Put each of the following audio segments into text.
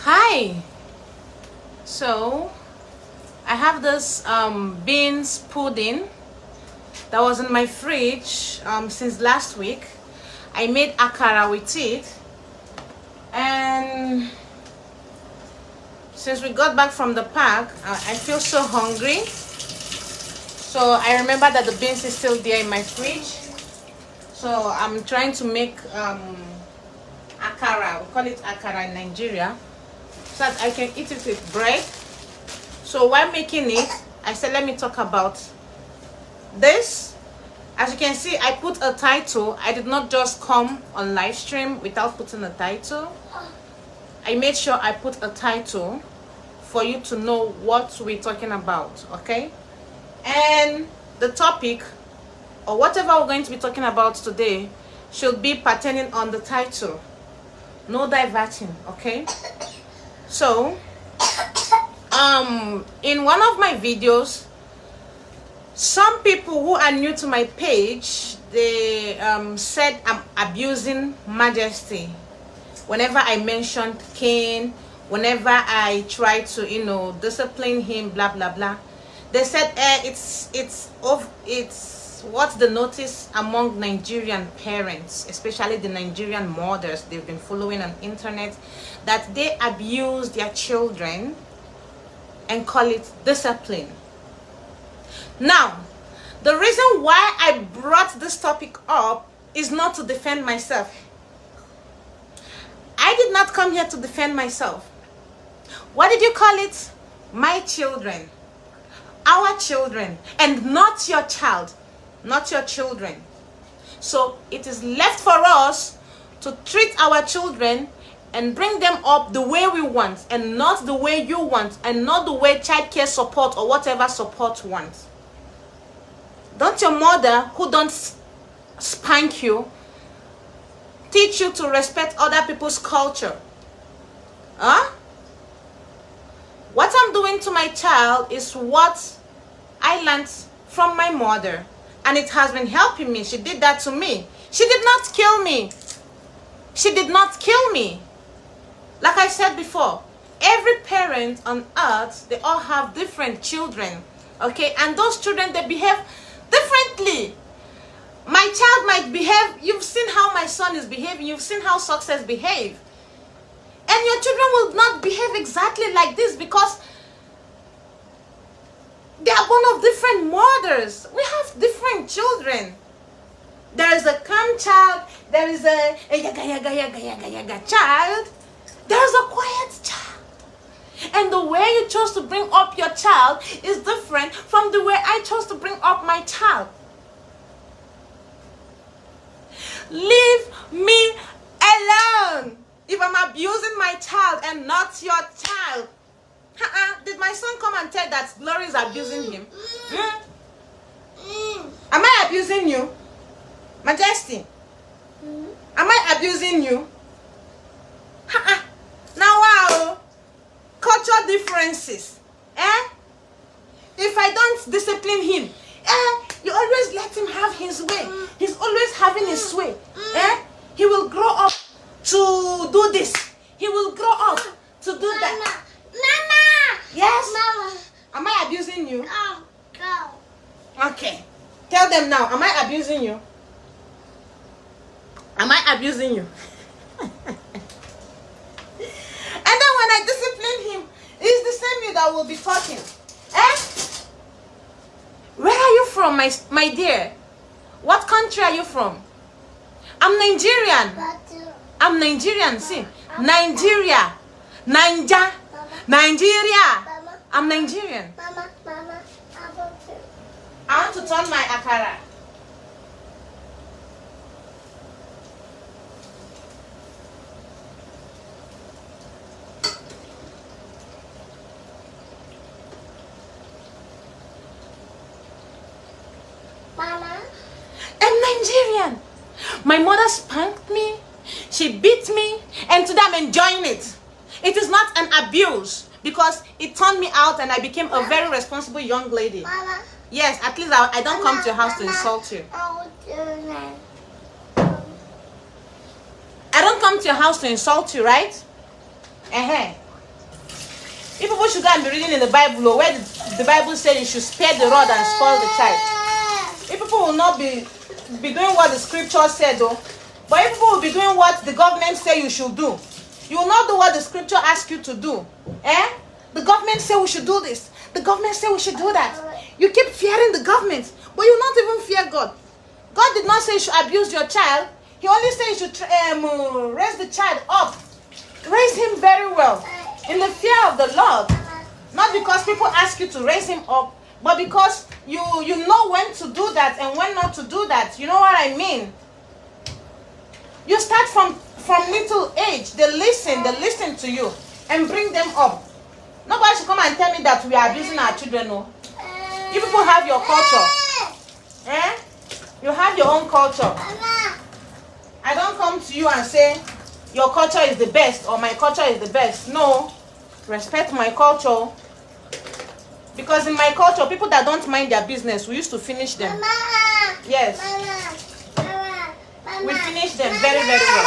Hi. So I have this beans pudding that was in my fridge since last week. I made akara with it, and since we got back from the park, I feel so hungry. So I remember that the beans is still there in my fridge. So I'm trying to make akara. We call it akara in Nigeria, so that I can eat it with bread. So while making it, I said let me talk about this. As you can see, I put a title. I did not just come on live stream without putting a title. I made sure I put a title for you to know what we're talking about, okay? And the topic, or whatever we're going to be talking about today, should be pertaining on the title. No diverting, okay? So in one of my videos, some people who are new to my page, they said I'm abusing Majesty whenever I mentioned Cain, whenever I try to discipline him, blah blah blah. They said it's what's the notice among Nigerian parents, especially the Nigerian mothers they've been following on internet, that they abuse their children and call it discipline. Now, the reason why I brought this topic up is not to defend myself. I did not come here to defend myself. What did you call it? My children. Our children. And not your child. Not your children. So it is left for us to treat our children and bring them up the way we want, and not the way you want, and not the way child care support or whatever support wants. Don't your mother, who don't spank you, teach you to respect other people's culture? Huh? What I'm doing to my child is what I learned from my mother, and it has been helping me. She did that to me. She did not kill me. She did not kill me. Like I said before, every parent on earth, they all have different children, okay? And those children, they behave differently. My child might behave, you've seen how my son is behaving, you've seen how Success behave. And your children will not behave exactly like this because they are born of different mothers. We have different children. There is a calm child, there is a yaga child, there is a quiet child. And the way you chose to bring up your child is different from the way I chose to bring up my child. Leave me alone. If I'm abusing my child and not your child. Did my son come and tell that Glory is abusing him? Am I abusing you? Majesty? Am I abusing you? Now wow. Culture differences. If I don't discipline him, you always let him have his way. He's always having his way. He will grow up to do this. He will grow up to do that. Mama! Yes? Mama. Am I abusing you? No. Okay. Tell them now. Am I abusing you? Am I abusing you? And then when I discipline him, it's the same you that will be talking. Where are you from, my dear? What country are you from? I'm Nigerian. I'm Nigerian, see. Nigeria. Nigeria. I'm Nigerian. I want to turn my akara. Mama? I'm Nigerian. My mother spanked me. She beat me. And today I'm enjoying it. It is not an abuse because it turned me out and I became a very responsible young lady. Mama? Yes, at least I don't come to your house to insult you. I don't come to your house to insult you, right? If people should go and be reading in the Bible, or where the Bible says you should spare the rod and spoil the child. If people will not be doing what the scripture said, though, but if people will be doing what the government say you should do, you will not do what the scripture asks you to do. The government say we should do this. The government say we should do that. You keep fearing the government, but you not even fear God. God did not say you should abuse your child. He only said you should raise the child up. Raise him very well in the fear of the Lord. Not because people ask you to raise him up, but because you know when to do that and when not to do that. You know what I mean? You start from little age. They listen to you and bring them up. Nobody should come and tell me that we are abusing our children. No. You people have your culture. You have your own culture. I don't come to you and say your culture is the best or my culture is the best. No. Respect my culture. Because in my culture, people that don't mind their business, we used to finish them. Yes. We finish them very, very well.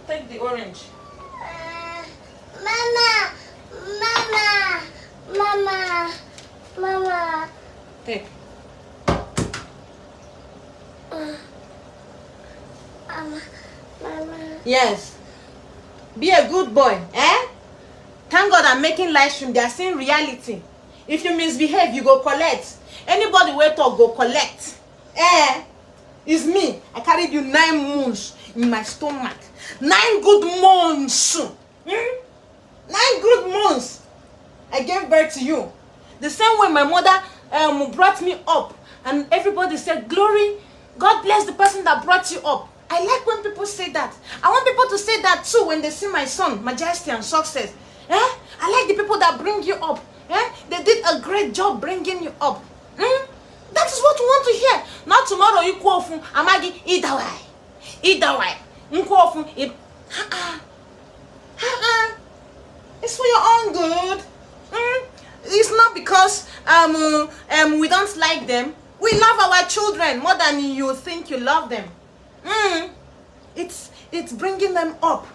Take the orange. Mama. Take. Yes. Be a good boy. Thank God I'm making live stream. They are seeing reality. If you misbehave, you go collect. Anybody wait or go collect. It's me. I carried you 9 months in my stomach. 9 good months. 9 good months. I gave birth to you. The same way my mother brought me up. And everybody said, Glory, God bless the person that brought you up. I like when people say that. I want people to say that too when they see my son, majesty and success. I like the people that bring you up. They did a great job bringing you up. That is what we want to hear. Not tomorrow you call from Amagi, either way. It's for your own good. It's not because we don't like them. We love our children more than you think you love them. It's bringing them up,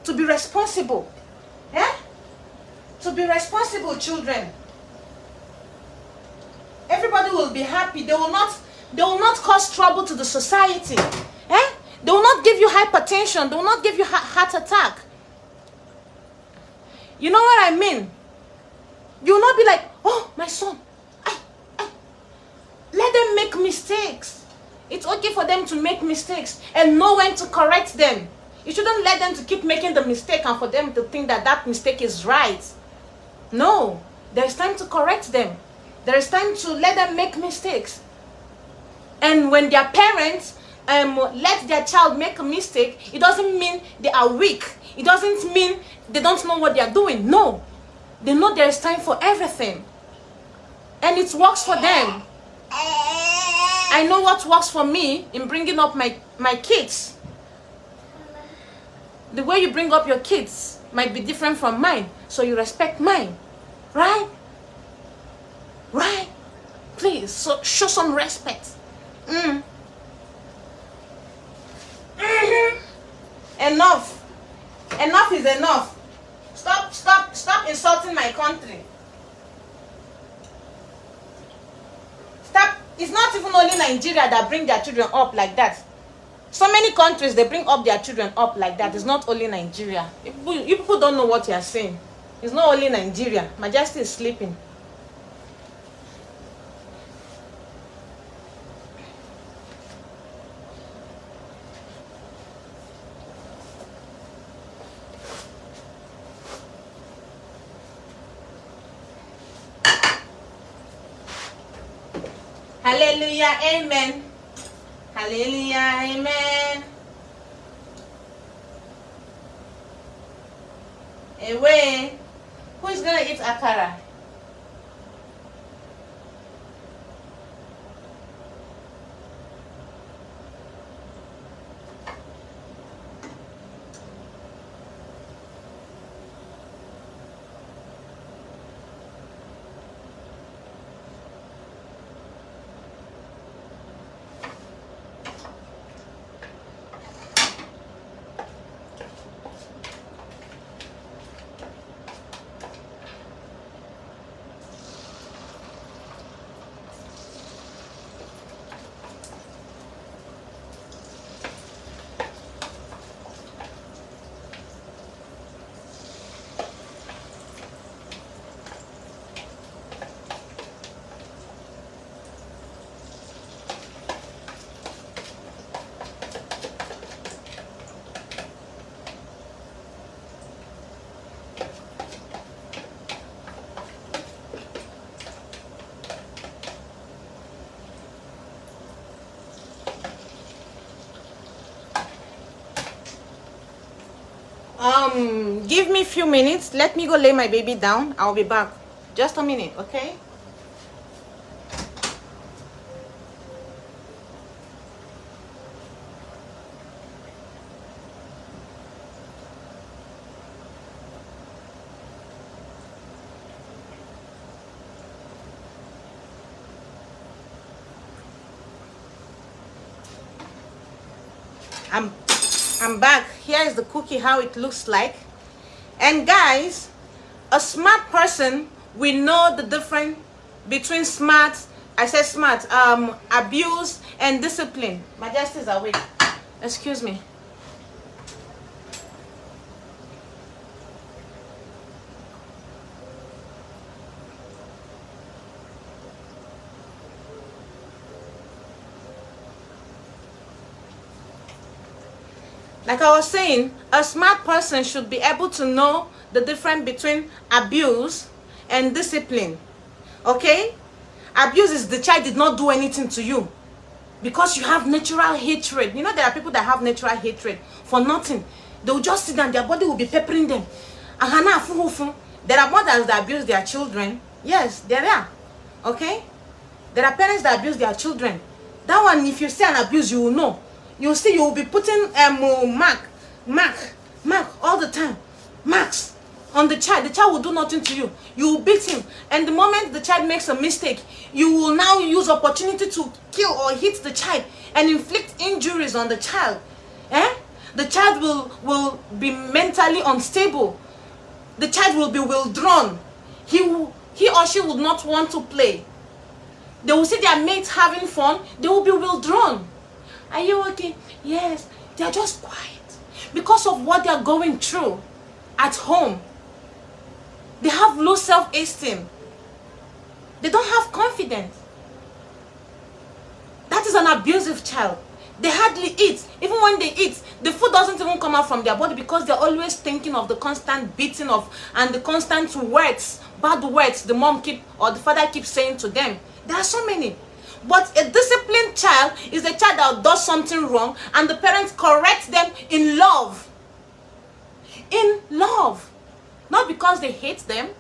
to be responsible, to be responsible children. Everybody will be happy. They will not cause trouble to the society. They will not give you hypertension. They will not give you heart attack. You know what I mean? You will not be like, oh, my son. Let them make mistakes. It's okay for them to make mistakes and know when to correct them. You shouldn't let them to keep making the mistake and for them to think that that mistake is right. No, there's time to correct them. There is time to let them make mistakes. And when their parents let their child make a mistake, it doesn't mean they are weak. It doesn't mean they don't know what they are doing. No, they know there is time for everything. And it works for them. I know what works for me in bringing up my kids. The way you bring up your kids might be different from mine. So you respect mine. Right? Right? Please, so show some respect. Enough. Enough is enough. Stop insulting my country. Stop. It's not even only Nigeria that bring their children up like that. So many countries, they bring up their children up like that. It's not only Nigeria. You people don't know what you are saying. It's not only Nigeria. Majesty is sleeping. Hallelujah, amen. Hallelujah, amen. Away. Who is gonna eat akara? Give me a few minutes. Let me go lay my baby down. I'll be back. Just a minute, okay? I'm back. Here is the cookie, how it looks like. And guys, a smart person will know the difference between smart, I said smart, abuse and discipline. Majesty is awake. Excuse me. Like I was saying, a smart person should be able to know the difference between abuse and discipline. Okay? Abuse is the child did not do anything to you because you have natural hatred. You know, there are people that have natural hatred for nothing. They will just sit down, their body will be peppering them. There are mothers that abuse their children. Yes, there are. Okay? There are parents that abuse their children. That one, if you see an abuse, you will know. You see, you will be putting mark all the time. Marks on the child. The child will do nothing to you. You will beat him. And the moment the child makes a mistake, you will now use opportunity to kill or hit the child and inflict injuries on the child. The child will be mentally unstable. The child will be withdrawn. He or she will not want to play. They will see their mates having fun. They will be withdrawn. Are you okay? Yes. They are just quiet because of what they are going through at home. They have low self-esteem. They don't have confidence. That is an abusive child. They hardly eat. Even when they eat, the food doesn't even come out from their body because they're always thinking of the constant beating of and the constant words, bad words the mom keep or the father keeps saying to them. There are so many. But a disciplined child is a child that does something wrong and the parents correct them in love. In love. Not because they hate them,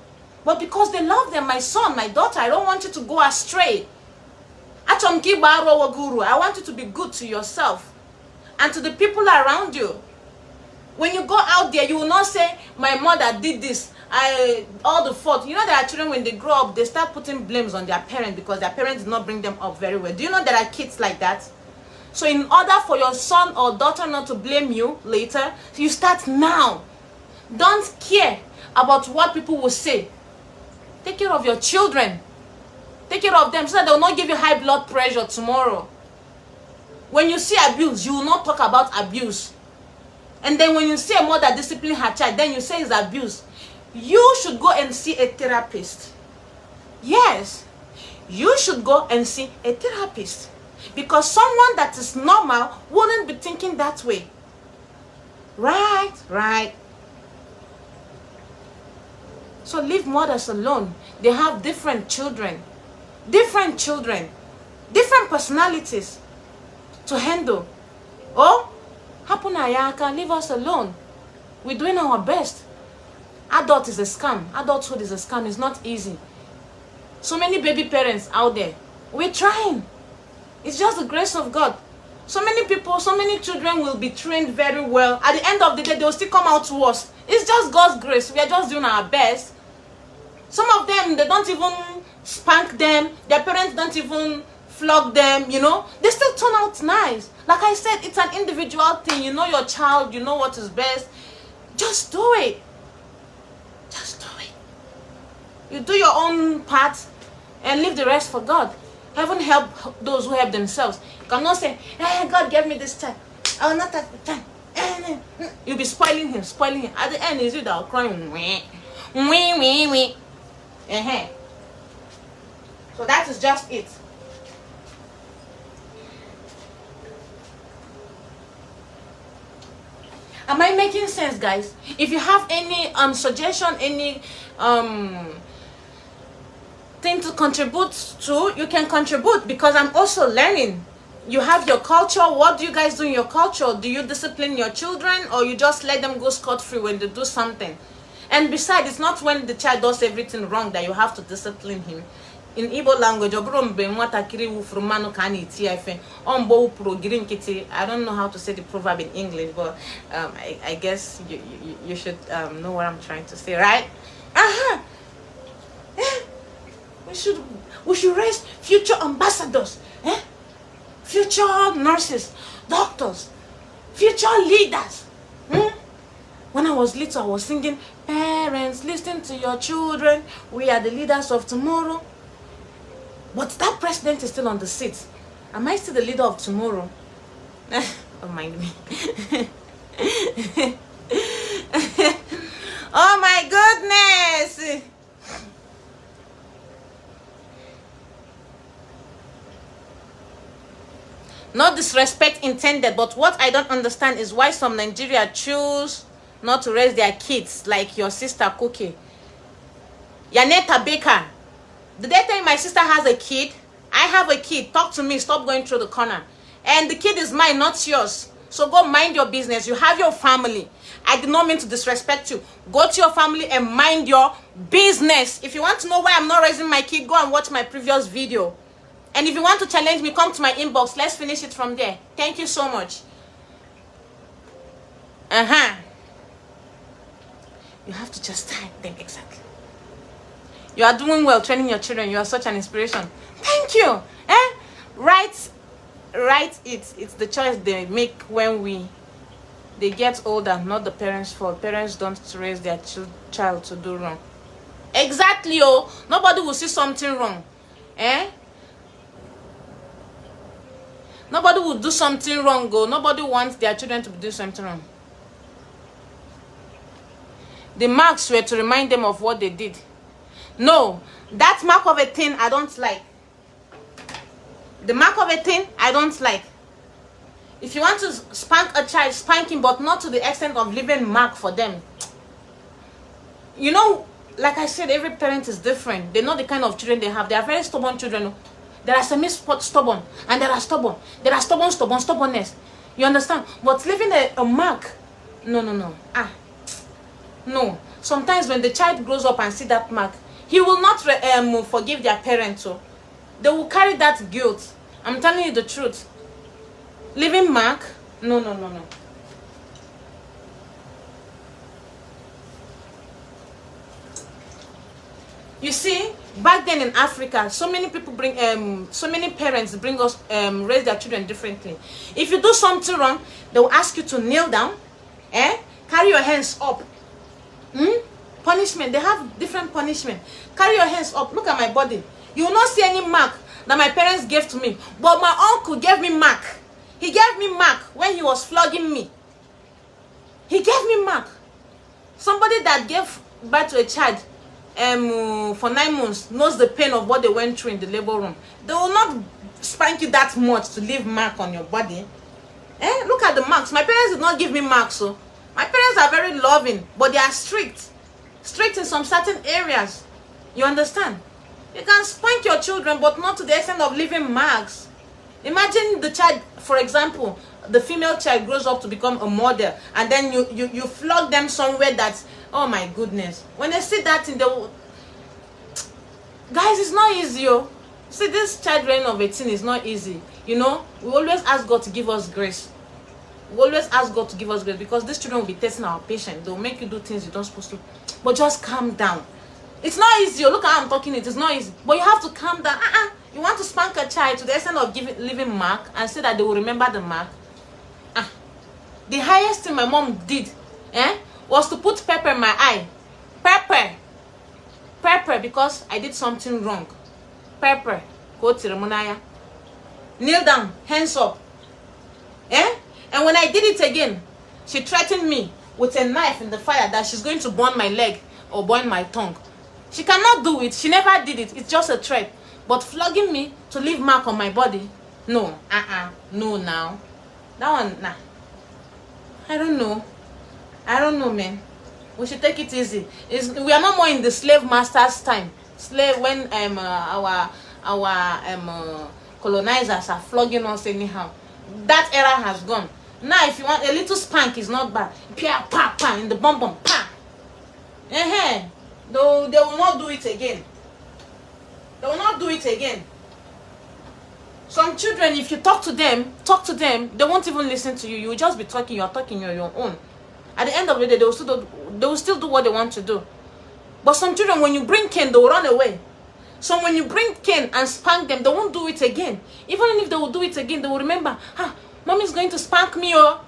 but because they love them. My son, my daughter, I don't want you to go astray. I want you to be good to yourself and to the people around you. When you go out there, you will not say, my mother did this. All the fault. You know, there are children, when they grow up, they start putting blames on their parents because their parents did not bring them up very well. Do you know there are kids like that? So in order for your son or daughter not to blame you later, you start now. Don't care about what people will say. Take care of your children. Take care of them so that they will not give you high blood pressure tomorrow. When you see abuse, you will not talk about abuse. And then when you see a mother discipline her child, then you say it's abuse. You should go and see a therapist. Yes, you should go and see a therapist. Because someone that is normal wouldn't be thinking that way. Right, right. So leave mothers alone. They have different children. Different children. Different personalities to handle. Oh, Hapunayaka, leave us alone. We're doing our best. Adult is a scam. Adulthood is a scam. It's not easy. So many baby parents out there. We're trying. It's just the grace of God. So many people, so many children will be trained very well. At the end of the day, they will still come out worse. It's just God's grace. We are just doing our best. Some of them, they don't even spank them. Their parents don't even flog them, you know. They still turn out nice. Like I said, it's an individual thing. You know your child. You know what is best. Just do it. Just do it. You do your own part and leave the rest for God. Heaven help those who help themselves. You cannot say, hey, God gave me this child. I will not take the time. You'll be spoiling him, spoiling him. At the end, is you that will cry. So that is just it. Am I making sense, guys? If you have any suggestion, any thing to contribute to, you can contribute because I'm also learning. You have your culture. What do you guys do in your culture? Do you discipline your children, or you just let them go scot-free when they do something? And besides, it's not when the child does everything wrong that you have to discipline him. In Igbo language, I don't know how to say the proverb in English, but I guess you should know what I'm trying to say, right? We should raise future ambassadors, future nurses, doctors, future leaders. When I was little, I was singing, parents, listen to your children. We are the leaders of tomorrow. But that president is still on the seat. Am I still the leader of tomorrow? Don't mind me. Oh my goodness. No disrespect intended, but what I don't understand is why some Nigeria choose not to raise their kids like your sister Cookie. Yaneta Baker. Did they tell you my sister has a kid? I have a kid. Talk to me. Stop going through the corner. And the kid is mine, not yours. So go mind your business. You have your family. I did not mean to disrespect you. Go to your family and mind your business. If you want to know why I'm not raising my kid, go and watch my previous video. And if you want to challenge me, come to my inbox. Let's finish it from there. Thank you so much. You have to just time them exactly. You are doing well training your children. You are such an inspiration. Thank you. Right. It's the choice they make when they get older, not the parents' fault. Parents don't raise their child to do wrong. Exactly. Oh, nobody will see something wrong. Nobody will do something wrong. Oh, nobody wants their children to do something wrong. The marks were to remind them of what they did. No, that mark of a thing I don't like. The mark of a thing I don't like. If you want to spank a child, spank him, but not to the extent of leaving mark for them. You know, like I said, every parent is different. They know the kind of children they have. They are very stubborn children. There are semi-stubborn, and there are stubborn. There are stubbornness. You understand? But leaving a mark, no. No. Sometimes when the child grows up and see that mark, he will not forgive their parents. So they will carry that guilt. I'm telling you the truth. Leaving mark, no. You see, back then in Africa, so many people so many parents bring us raise their children differently. If you do something wrong, they will ask you to kneel down, carry your hands up. Punishment, they have different punishment. Carry your hands up. Look at my body. You will not see any mark that my parents gave to me, but my uncle gave me mark. He gave me mark when he was flogging me. He gave me mark. Somebody that gave birth to a child for 9 months knows the pain of what they went through in the labor room. They will not spank you that much to leave mark on your body. Look at the marks. My parents did not give me marks. So my parents are very loving, but they are strict in some certain areas. You understand? You can spank your children, but not to the extent of leaving marks. Imagine the child, for example, the female child grows up to become a model, and then you flog them somewhere that, oh my goodness. When they see that in the... Guys, it's not easy. See, this child reign of 18 is not easy. You know, we always ask God to give us grace. We always ask God to give us grace, because these children will be testing our patience. They'll make you do things you don't supposed to. But just calm down. It's not easy. Look how I'm talking. It is not easy. But you have to calm down. You want to spank a child to the extent of leaving mark and say that they will remember the mark. The highest thing my mom did was to put pepper in my eye. Pepper, because I did something wrong. Pepper. Go to Ramonaya. Kneel down. Hands up. And when I did it again, she threatened me with a knife in the fire that she's going to burn my leg or burn my tongue. She cannot do it. She never did it. It's just a threat. But flogging me to leave mark on my body, no. No, now. That one, nah. I don't know, man. We should take it easy. We are no more in the slave master's time. Slave when colonizers are flogging us anyhow. That era has gone. Now if you want a little spank is not bad. Pia pa pa in the bum bum pa. Though they will not do it again. They will not do it again. Some children, if you talk to them, they won't even listen to you. You will just be talking, you're talking your own. At the end of the day, they will still do what they want to do. But some children, when you bring cane, they will run away. So when you bring cane and spank them, they won't do it again. Even if they will do it again, they will remember, mommy's going to spank me, oh.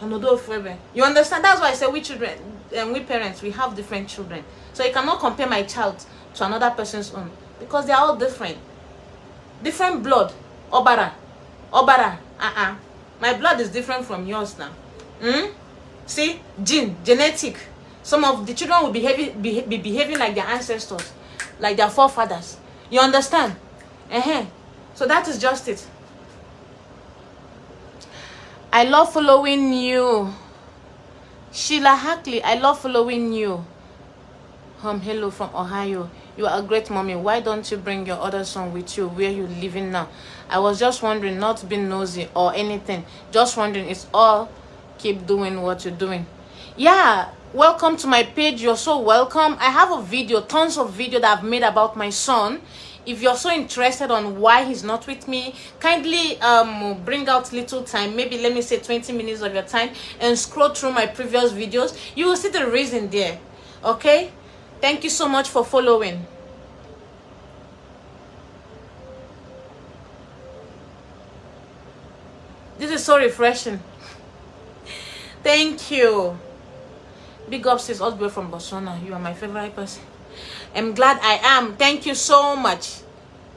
You understand? That's why I say we children and we parents, we have different children. So you cannot compare my child to another person's own. Because they are all different. Different blood. Obara. My blood is different from yours now. See? Genetic. Some of the children will be behaving like their ancestors, like their forefathers. You understand? So that is just it. I love following you. Sheila Hackley, I love following you. Hello from Ohio. You are a great mommy. Why don't you bring your other son with you where you're living now? I was just wondering, not being nosy or anything. Just wondering, it's all keep doing what you're doing. Yeah, welcome to my page. You're so welcome. I have a video, tons of video that I've made about my son. If you're so interested on why he's not with me, kindly bring out little time, maybe let me say 20 minutes of your time, and scroll through my previous videos. You will see the reason there. Okay? Thank you so much for following. This is so refreshing. Thank you. Big up sis all the way from Botswana. You are my favorite person. I'm glad I am. Thank you so much.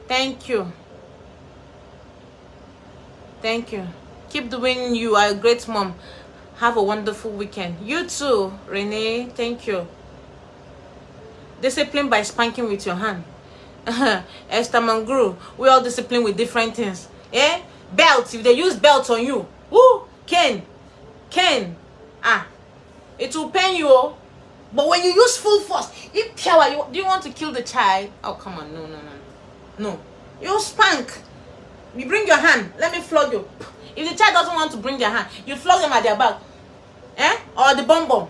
Thank you. Thank you. Keep doing you. Are a great mom. Have a wonderful weekend. You too, Renee. Thank you. Discipline by spanking with your hand. Esther Mangru. We all discipline with different things. Belt. If they use belts on you. Cane. It will pain you. But when you use full force, do you want to kill the child? Oh, come on. No. You spank. You bring your hand. Let me flog you. If the child doesn't want to bring their hand, you flog them at their back. Or the bum.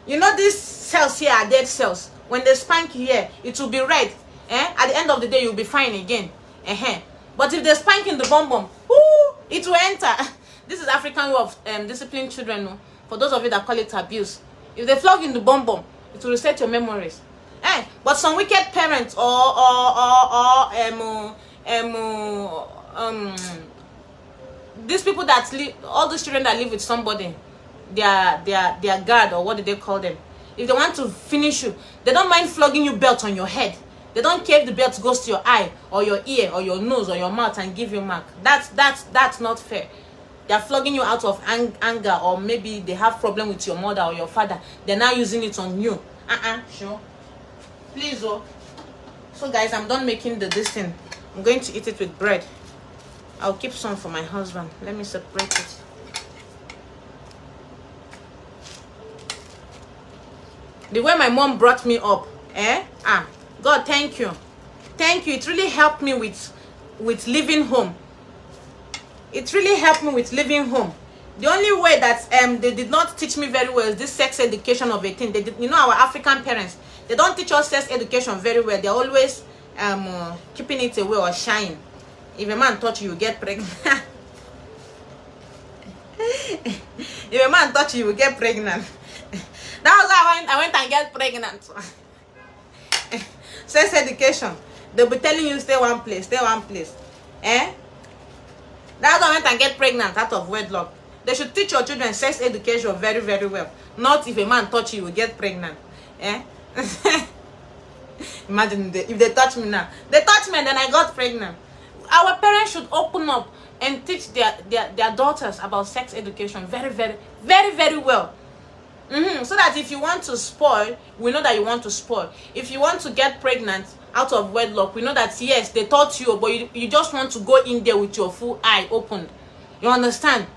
You know these cells here are dead cells. When they spank you here, it will be red. At the end of the day, you'll be fine again. But if they spank in the bum, it will enter. This is African way of disciplining children. No? For those of you that call it abuse. If they flog in the bum, it will reset your memories. But some wicked parents these people that live, all these children that live with somebody, their guard, or what do they call them? If they want to finish you, they don't mind flogging you belt on your head. They don't care if the belt goes to your eye or your ear or your nose or your mouth and give you mark. That's not fair. They're flogging you out of anger, or maybe they have problem with your mother or your father. They're now using it on you. Sure. Please, oh. So guys, I'm done making this thing. I'm going to eat it with bread. I'll keep some for my husband. Let me separate it. The way my mom brought me up, God, thank you. Thank you. It really helped me with living home. It really helped me with living home. The only way that they did not teach me very well is this sex education of a thing. They did, our African parents, they don't teach us sex education very well. They're always keeping it away or shying. If a man touch you, you get pregnant. If a man touch you, you get pregnant. That was how I went and get pregnant. Sex education. They'll be telling you stay one place. That's how I went and get pregnant out of wedlock. They should teach your children sex education very, very well. Not if a man touch you, you will get pregnant. Imagine if they touch me now. They touch me and then I got pregnant. Our parents should open up and teach their daughters about sex education very, very, very, very well. So that if you want to spoil, we know that you want to spoil. If you want to get pregnant out of wedlock, we know that yes, they taught you, but you just want to go in there with your full eye opened. You understand?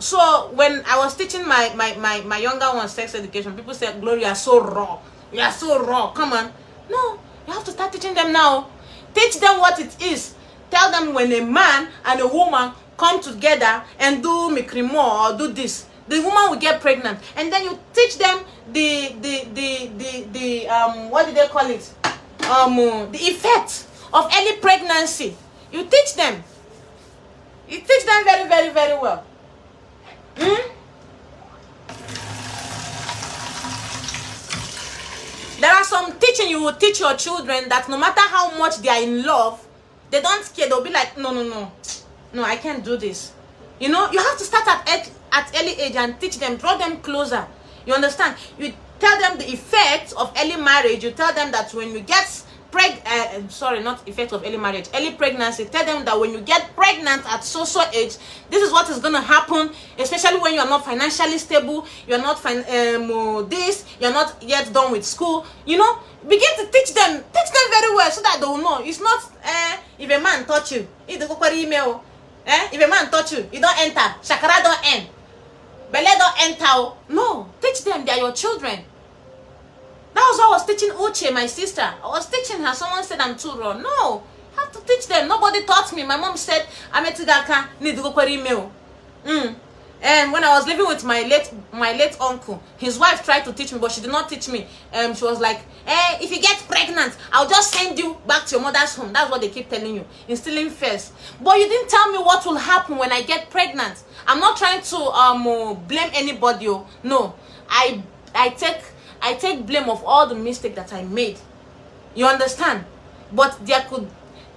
So when I was teaching my younger one sex education, people said, Gloria, you are so raw. You are so raw. Come on. No, You have to start teaching them now. Teach them what it is. Tell them when a man and a woman come together and do mikrimo or do this, the woman will get pregnant. And then you teach them the what do they call it? The effect of early pregnancy. You teach them. You teach them very, very, very well. There are some teaching you will teach your children that no matter how much they are in love, they don't care. They'll be like, no, I can't do this. You know, you have to start at early age and teach them, draw them closer. You understand? You tell them the effect of early marriage. You tell them that when you get not effect of early marriage, early pregnancy. Tell them that when you get pregnant at so age, this is what is going to happen, especially when you are not financially stable, you're not you're not yet done with school. You know, begin to teach them very well so that they will know. It's not if a man touch you, if a man touch you, you don't enter, shakara don't end, belle don't enter. No, teach them, they are your children. That was what I was teaching Uche, my sister. I was teaching her. Someone said I'm too raw. No, you have to teach them. Nobody taught me. My mom said, Ametigaka need to go for email. And when I was living with my late uncle, his wife tried to teach me, but she did not teach me. She was like, if you get pregnant, I'll just send you back to your mother's home. That's what they keep telling you, instilling first. But you didn't tell me what will happen when I get pregnant. I'm not trying to blame anybody. No, I take blame of all the mistakes that I made. You understand? But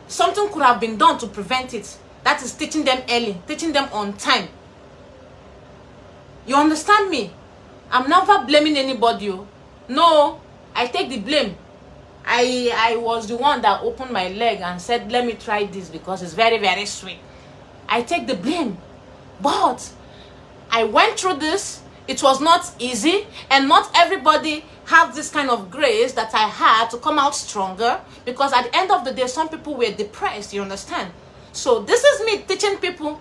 something could have been done to prevent it. That is teaching them early, teaching them on time. You understand me? I'm never blaming anybody. No, I take the blame. I was the one that opened my leg and said, let me try this because it's very, very sweet. I take the blame. But I went through this. It was not easy, and not everybody have this kind of grace that I had to come out stronger, because at the end of the day, some people were depressed, you understand? So this is me teaching people,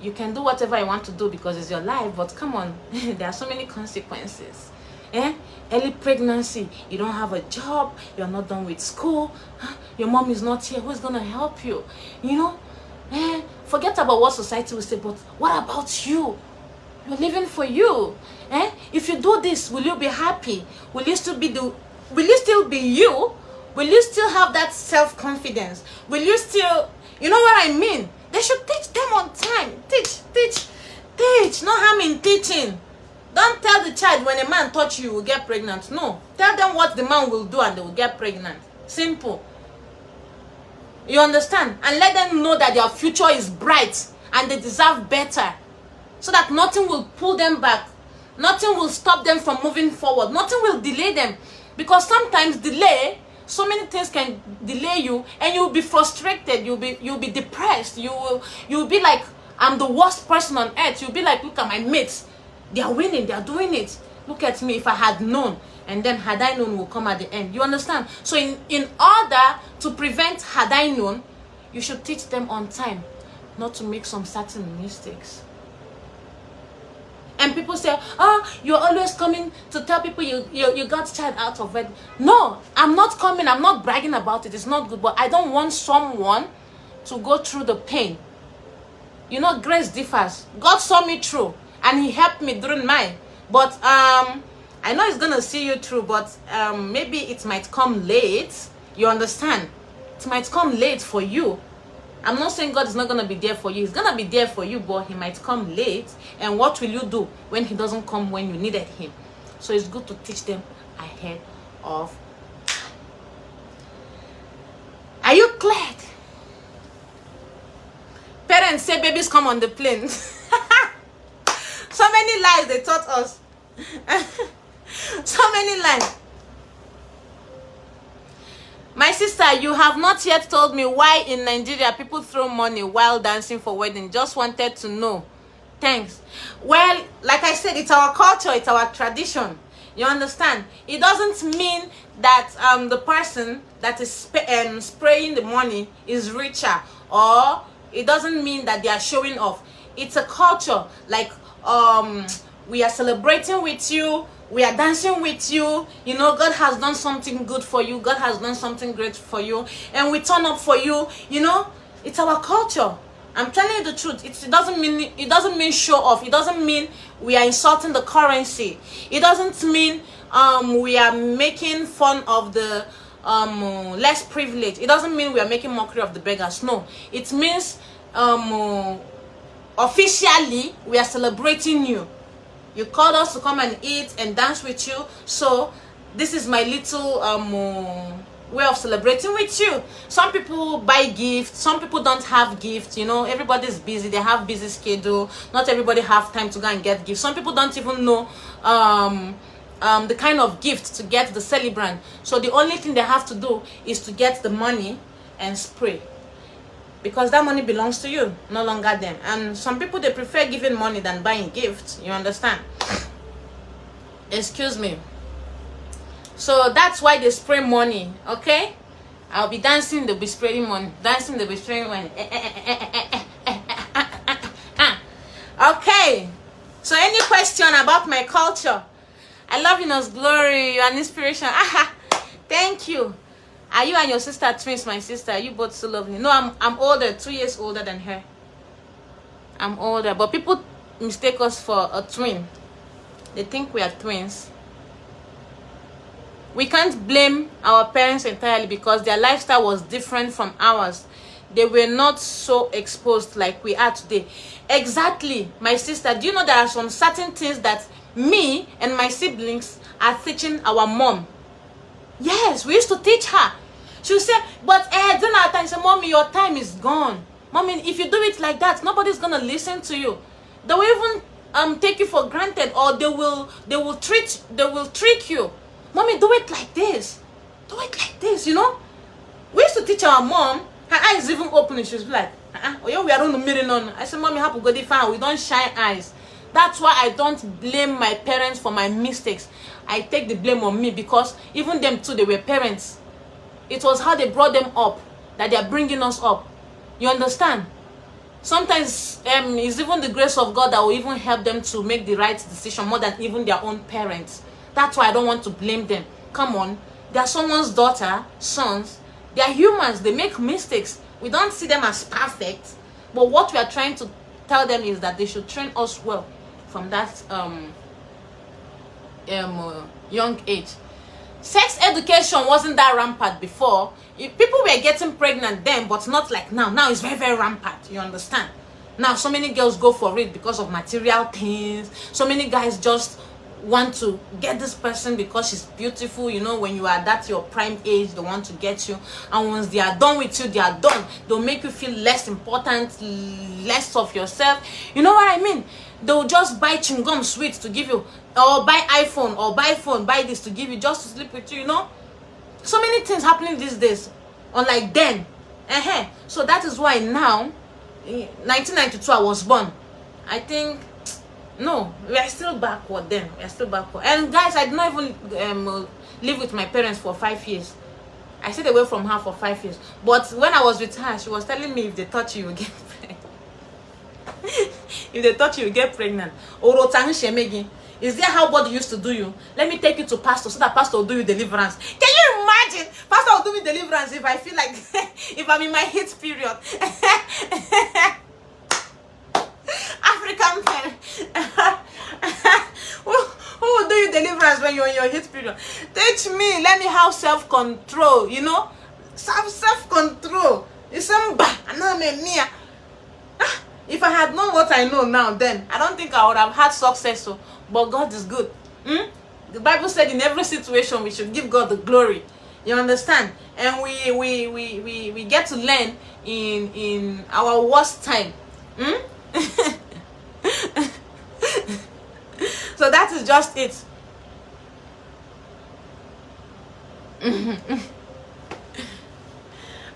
you can do whatever you want to do because it's your life, but come on, there are so many consequences. Early pregnancy, you don't have a job, you're not done with school, your mom is not here, who's going to help you? You know, forget about what society will say, but what about you? You're living for you. If you do this, will you be happy? Will you still be you? Will you still have that self-confidence? Will you still, you know what I mean? They should teach them on time. Teach. No harm in teaching. Don't tell the child when a man touch you, you will get pregnant. No. Tell them what the man will do and they will get pregnant. Simple. You understand? And let them know that their future is bright and they deserve better. So that nothing will pull them back. Nothing will stop them from moving forward. Nothing will delay them. Because sometimes so many things can delay you and you'll be frustrated. You'll be depressed. You'll be like, I'm the worst person on earth. You'll be like, look at my mates. They are winning. They are doing it. Look at me. If I had known. And then had I known will come at the end. You understand? So in order to prevent had I known, you should teach them on time. Not to make some certain mistakes. And people say, oh, you're always coming to tell people you got child out of it. No, I'm not coming. I'm not bragging about it. It's not good. But I don't want someone to go through the pain. You know, grace differs. God saw me through. And he helped me during mine. But I know he's going to see you through. But maybe it might come late. You understand? It might come late for you. I'm not saying God is not going to be there for you. He's going to be there for you, but he might come late. And what will you do when he doesn't come when you needed him? So it's good to teach them ahead of time. Are you glad? Parents say babies come on the plane. So many lies they taught us. So many lies. My sister, you have not yet told me why in Nigeria people throw money while dancing for wedding. Just wanted to know. Thanks. Well, like I said, it's our culture, it's our tradition. You understand? It doesn't mean that the person that is spraying the money is richer, or it doesn't mean that they are showing off. It's a culture. Like we are celebrating with you. We are dancing with you. You know, God has done something good for you. God has done something great for you. And we turn up for you. You know, it's our culture. I'm telling you the truth. It doesn't mean show off. It doesn't mean we are insulting the currency. It doesn't mean we are making fun of the less privileged. It doesn't mean we are making mockery of the beggars. No, it means officially we are celebrating you. You called us to come and eat and dance with you, so this is my little way of celebrating with you. Some people buy gifts, some people don't have gifts. You know, everybody's busy, they have busy schedule. Not everybody have time to go and get gifts. Some people don't even know the kind of gift to get the celebrant. So the only thing they have to do is to get the money and spray, because that money belongs to you, no longer them. And some people, they prefer giving money than buying gifts. You understand? Excuse me. So that's why they spray money. Okay, I'll be dancing, they'll be spraying money. Dancing, they'll be spraying money. Okay, so any question about my culture? I love you, Nurse Glory. You're an inspiration. Thank you. Are you and your sister twins? My sister, you both so lovely. No, I'm older, 2 years older than her. I'm older, but people mistake us for a twin. They think we are twins. We can't blame our parents entirely because their lifestyle was different from ours. They were not so exposed like we are today. Exactly, my sister. Do you know there are some certain things that me and my siblings are teaching our mom? Yes, we used to teach her. She would say, but during our time, say, Mommy, your time is gone. Mommy, if you do it like that, nobody's gonna listen to you. They will even take you for granted, or they will trick you. Mommy, do it like this. Do it like this, you know? We used to teach our mom. Her eyes even open, she was like, oh yeah, we are on the mirror on. I said, Mommy, how to go different? We don't shine eyes. That's why I don't blame my parents for my mistakes. I take the blame on me, because even them too, they were parents. It was how they brought them up that they are bringing us up. You understand? Sometimes it's even the grace of God that will even help them to make the right decision more than even their own parents. That's why I don't want to blame them. Come on, they are someone's daughter, sons. They are humans. They make mistakes. We don't see them as perfect, but what we are trying to tell them is that they should train us well from that young age. Sex education wasn't that rampant before. People were getting pregnant then, but not like now. Now it's very, very rampant. You understand? Now so many girls go for it because of material things. So many guys just want to get this person because she's beautiful. You know, when you are at your prime age, they want to get you, and once they are done with you, they are done. They'll make you feel less important, less of yourself. You know what I mean? They'll just buy chewing gum sweets to give you, or buy iPhone, or buy phone, buy this to give you just to sleep with you. You know, so many things happening these days, unlike then. So that is why now, 1992 I was born. I think, no, we are still backward then. We are still backward. And guys, I did not even live with my parents for 5 years. I stayed away from her for 5 years. But when I was with her, she was telling me, if they touch you, you get pregnant. If they touch you, you get pregnant. Is there how God used to do you? Let me take you to pastor so that pastor will do you deliverance. Can you imagine? Pastor will do me deliverance if I feel like, if I'm in my heat period. African men. Who will do you deliverance when you're in your heat period? Teach me. Let me have self-control, you know? Self-control. If I had known what I know now, then I don't think I would have had success. But God is good. The Bible said in every situation we should give God the glory. You understand? And we get to learn in our worst time. So that is just it.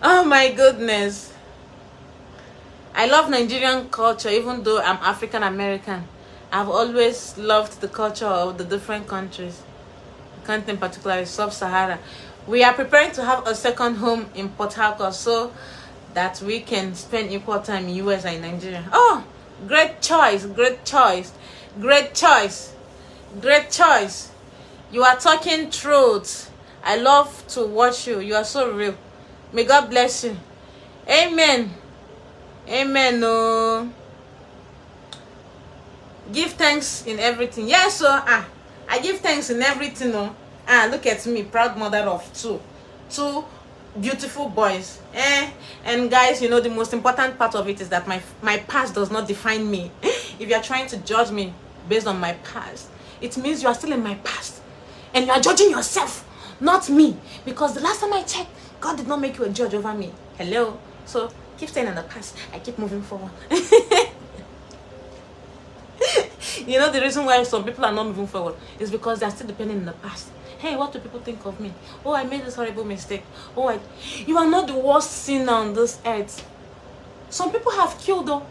Oh my goodness. I love Nigerian culture, even though I'm African American. I've always loved the culture of the different countries. The country in particular is Sub-Sahara. We are preparing to have a second home in Port Harcourt so that we can spend equal time in US and Nigeria. Oh, great choice, great choice, great choice, great choice. You are talking truth. I love to watch you. You are so real. May God bless you. Amen. Amen. Oh. Give thanks in everything. Yes, so I give thanks in everything. Oh. Look at me, proud mother of two beautiful boys. And guys, you know, the most important part of it is that my past does not define me. If you are trying to judge me based on my past, it means you are still in my past, and you are judging yourself, not me, because the last time I checked, God did not make you a judge over me. Hello. So keep staying in the past. I keep moving forward. You know, the reason why some people are not moving forward is because they are still depending on the past. Hey, what do people think of me? Oh, I made this horrible mistake. Oh, you are not the worst sinner on this earth. Some people have killed, though.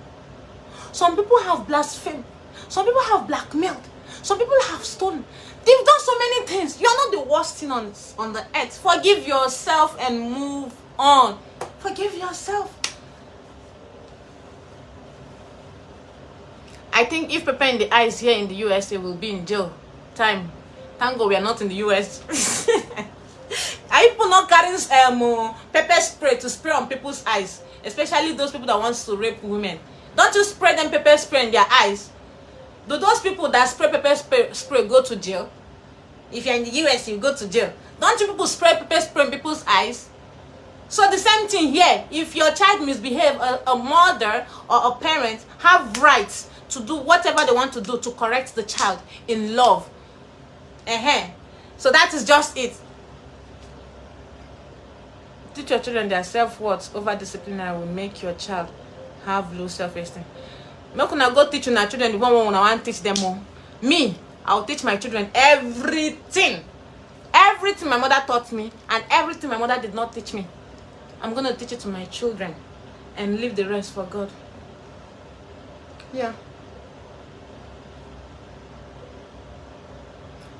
Some people have blasphemed. Some people have blackmailed. Some people have stolen. They've done so many things. You are not the worst thing on the earth. Forgive yourself and move on. Forgive yourself. I think if Pepper in the eyes here in the USA will be in jail time. Thank God we are not in the US. Are people not carrying pepper spray to spray on people's eyes? Especially those people that want to rape women. Don't you spray them pepper spray in their eyes? Do those people that spray pepper spray go to jail? If you're in the US, you go to jail. Don't you people spray pepper spray in people's eyes? So the same thing here. If your child misbehave, a mother or a parent have rights to do whatever they want to do to correct the child in love. So that is just it. Teach your children their self-worth over disciplinary will make your child have low self-esteem. Make una go teach your children the one I want to teach them more. Me, I'll teach my children everything. Everything my mother taught me and everything my mother did not teach me. I'm going to teach it to my children and leave the rest for God. Yeah.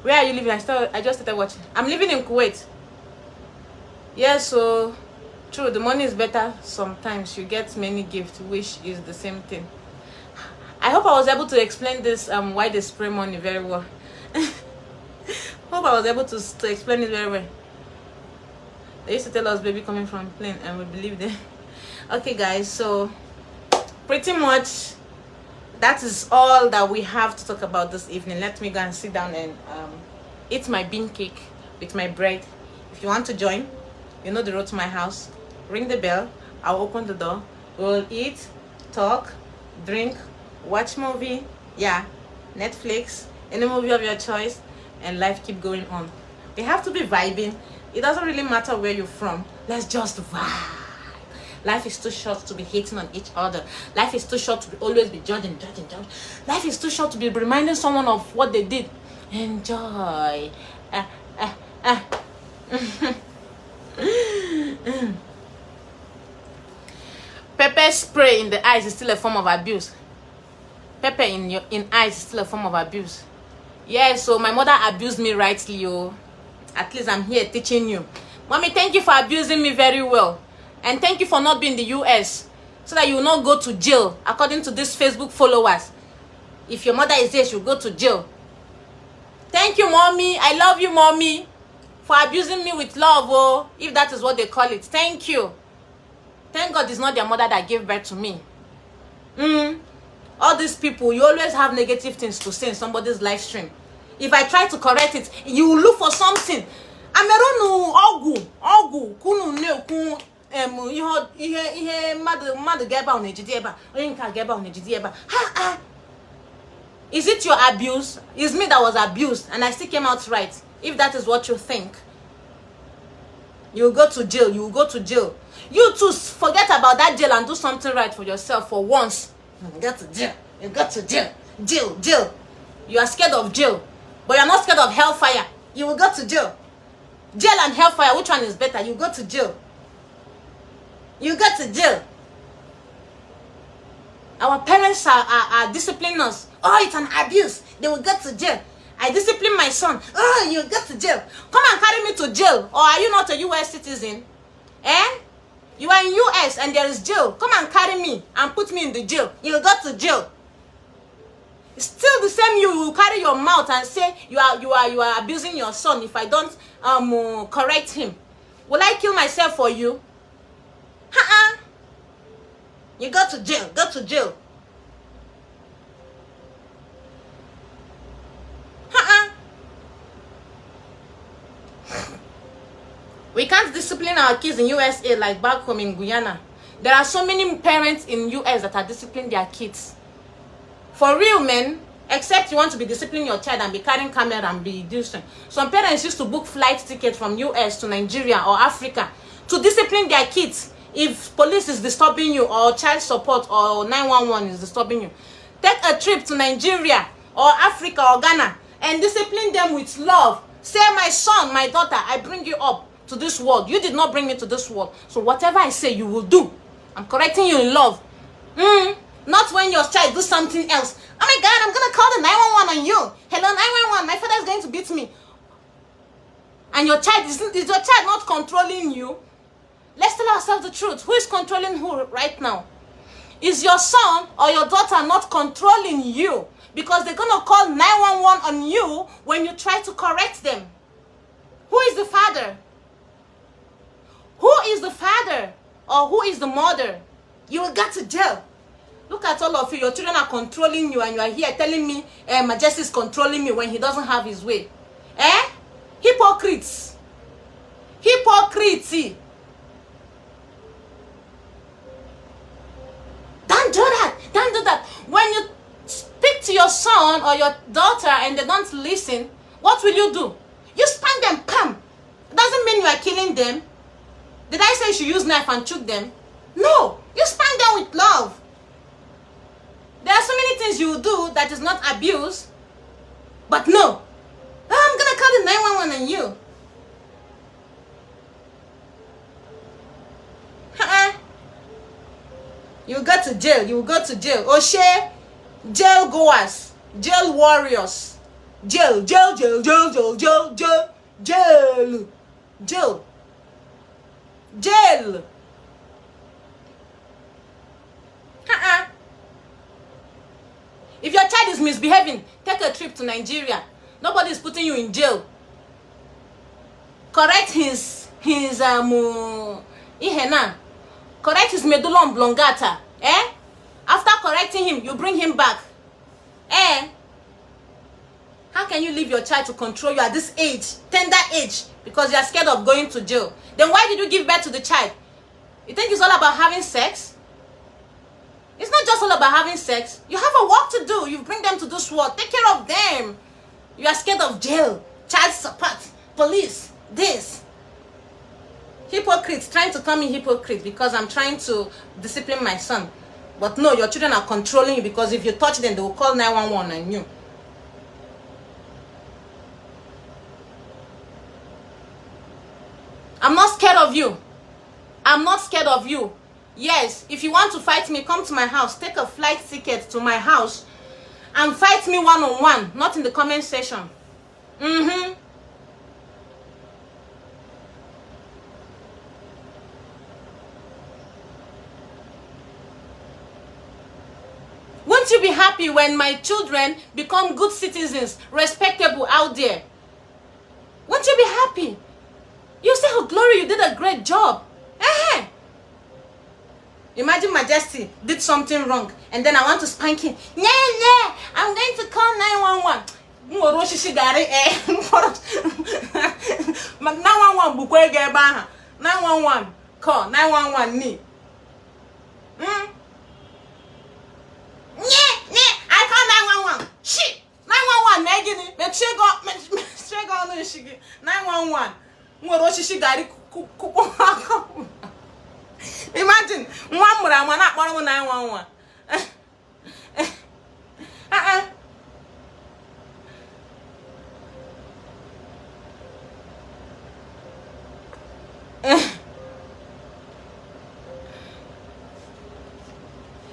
Where are you living? I just started watching. I'm living in Kuwait. Yeah, so true, the money is better sometimes. You get many gifts, which is the same thing. I hope I was able to explain this why they spray money very well. Hope I was able to explain it very well. They used to tell us baby coming from plane and we believed them. Okay guys, so pretty much that is all that we have to talk about this evening. Let me go and sit down and eat my bean cake with my bread. If you want to join, you know the road to my house. Ring the bell. I'll open the door. We'll eat, talk, drink, watch movie. Yeah, Netflix, any movie of your choice, and life keep going on. We have to be vibing. It doesn't really matter where you're from. Let's just vibe. Life is too short to be hating on each other. Life is too short to always be judging. Life is too short to be reminding someone of what they did. Enjoy. Pepper spray in the eyes is still a form of abuse. Pepper in eyes is still a form of abuse. Yeah, so my mother abused me rightly, yo. At least I'm here teaching you. Mommy, thank you for abusing me very well. And thank you for not being in the US, so that you will not go to jail, according to these Facebook followers. If your mother is there, she'll go to jail. Thank you, Mommy. I love you, Mommy, for abusing me with love, oh, if that is what they call it. Thank you. Thank God it's not their mother that gave birth to me. All these people, you always have negative things to say in somebody's live stream. If I try to correct it, you will look for something. Is it your abuse? It's me that was abused and I still came out right. If that is what you think, you will go to jail. You will go to jail. You too, forget about that jail and do something right for yourself for once. You go to jail. You go to jail. Jail. You are scared of jail, but you're not scared of hellfire. You will go to jail. Jail and hellfire, which one is better? You go to jail. You go to jail. Our parents are disciplining us. Oh, it's an abuse. They will go to jail. I discipline my son. Oh, you go to jail. Come and carry me to jail. Or are you not a US citizen? You are in US and there is jail. Come and carry me and put me in the jail. You go to jail. Still the same you will carry your mouth and say you are abusing your son if I don't correct him. Will I kill myself for you? You go to jail. Go to jail. We can't discipline our kids in USA like back home in Guyana. There are so many parents in US that are disciplining their kids. For real, men, except you want to be disciplining your child and be carrying camera and be decent. Some parents used to book flight tickets from US to Nigeria or Africa to discipline their kids. If police is disturbing you or child support or 911 is disturbing you, take a trip to Nigeria or Africa or Ghana and discipline them with love. Say, my son, my daughter, I bring you up to this world. You did not bring me to this world. So whatever I say, you will do. I'm correcting you in love. Not when your child do something else. Oh my God, I'm going to call the 911 on you. Hello, 911, my father is going to beat me. And your child, is your child not controlling you? Let's tell ourselves the truth. Who is controlling who right now? Is your son or your daughter not controlling you? Because they're going to call 911 on you when you try to correct them. Who is the father? Who is the father? Or who is the mother? You will get to jail. Look at all of you. Your children are controlling you and you are here telling me Majesty is controlling me when he doesn't have his way. Hypocrites. Hypocrites. Don't do that. Don't do that. When you speak to your son or your daughter and they don't listen, what will you do? You spank them, pam. It doesn't mean you are killing them. Did I say you should use knife and choke them? No. You spank them with love. There are so many things you will do that is not abuse. But no. I'm going to call the 911 on you. You will go to jail. You will go to jail. Oshe, jail goers, jail warriors. Jail, jail, jail, jail, jail, jail, jail, jail, jail, jail. If your child is misbehaving, take a trip to Nigeria. Nobody is putting you in jail. Correct his ihena. Correct his medulla oblongata. After correcting him, you bring him back. How can you leave your child to control you at this age, tender age, because you are scared of going to jail? Then why did you give birth to the child? You think it's all about having sex? It's not just all about having sex. You have a work to do. You bring them to this world. Take care of them. You are scared of jail, child support, police, this. Hypocrites, trying to call me hypocrite because I'm trying to discipline my son. But no, your children are controlling you because if you touch them, they will call 911 on you. I'm not scared of you. I'm not scared of you. Yes, if you want to fight me, come to my house. Take a flight ticket to my house and fight me one-on-one, not in the comment section. Won't you be happy when my children become good citizens, respectable out there? Won't you be happy? You say, oh, Glory, you did a great job. Imagine Majesty did something wrong and then I want to spank him. Yeah, I'm going to call 911. 911 call 911 ni. I call 911. Shit. 911 megini. Make sure go no shigi. 911. Imagine one more I'm not 911.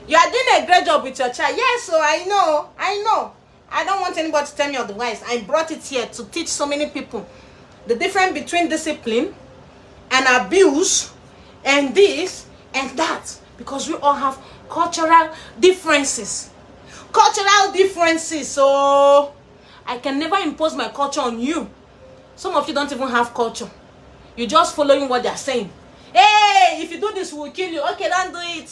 You are doing a great job with your child. Yes, so I know. I don't want anybody to tell me otherwise. I brought it here to teach so many people the difference between discipline and abuse and this and that, because we all have cultural differences. cultural differences, so I can never impose my culture on you. Some of you don't even have culture. You're just following what they're saying. Hey, if you do this, we'll kill you. Okay, don't do it.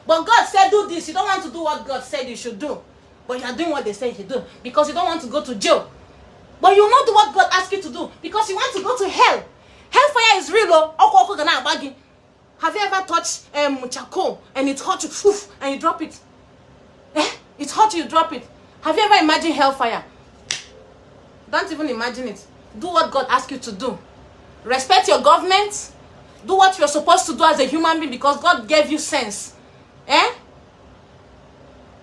But God said do this. You don't want to do what God said you should do. But you're doing what they say you should do because you don't want to go to jail. But you not do what God asked you to do because you want to go to hell. Hellfire is real. Oh. Have you ever touched charcoal and it hot you and you drop it? It's hot, you drop it. Have you ever imagined hellfire? Don't even imagine it. Do what God asked you to do. Respect your government. Do what you're supposed to do as a human being because God gave you sense.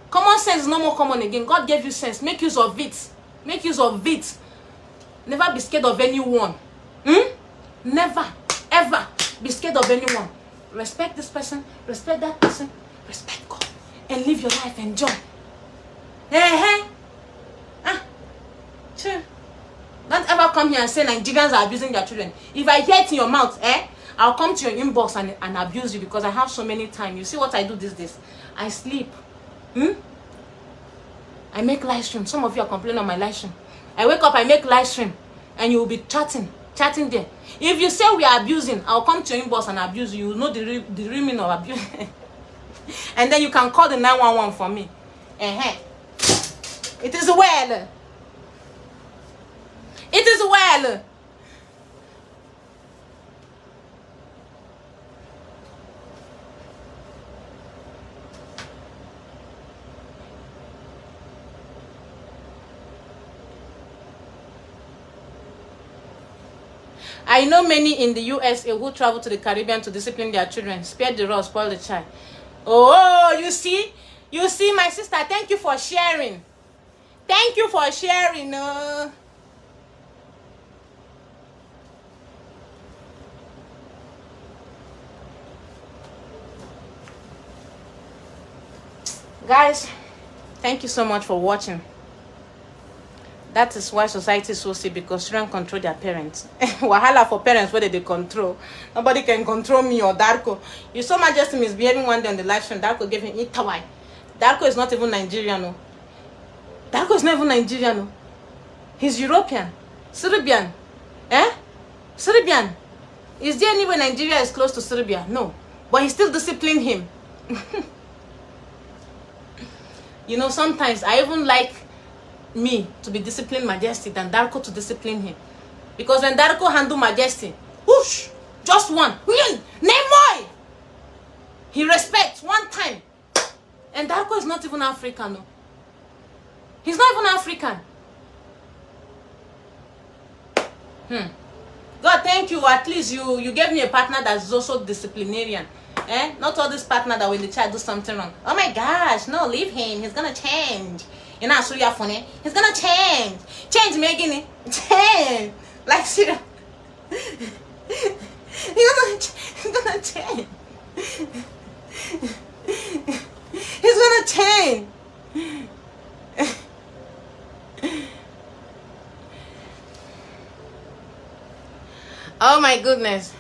Common sense is no more common again. God gave you sense. Make use of it. Make use of it. Never be scared of anyone. Never, ever be scared of anyone. Respect this person. Respect that person. Respect God. And live your life. Enjoy. Sure. Don't ever come here and say Nigerians are abusing their children. If I hear it in your mouth, I'll come to your inbox and abuse you because I have so many time. You see what I do these days? I sleep. I make live stream. Some of you are complaining on my live stream. I wake up, I make live stream, and you will be chatting there. If you say we are abusing, I'll come to your inbox and abuse you. You will know the real meaning of abuse. And then you can call the 911 for me. It is well. It is well. I know many in the USA who travel to the Caribbean to discipline their children, spare the rod, spoil the child. Oh, you see, my sister. Thank you for sharing. Thank you for sharing. Guys, thank you so much for watching. That is why society is so sick, because children control their parents. Wahala for parents, whether they control. Nobody can control me or Darko. You saw Majesty misbehaving one day on the live stream. Darko gave him Itawai. Darko is not even Nigerian. No. Darko is not even Nigerian. No. He's European. Serbian. Serbian. Is there any way Nigeria is close to Serbia? No. But he still disciplined him. You know, sometimes I even like me to be disciplined Majesty than Darko to discipline him. Because when Darko handle Majesty, whoosh, just one, Nemoy, he respects one time. And Darko is not even African. No. He's not even African. God, thank you. At least you gave me a partner that's also disciplinarian. Not all this partner that when the child do something wrong. Oh my gosh, no, leave him. He's gonna change. You know, so you're funny. He's gonna change. Change, Megan. Change. Like, serious. He's gonna change. He's gonna change. Oh my goodness.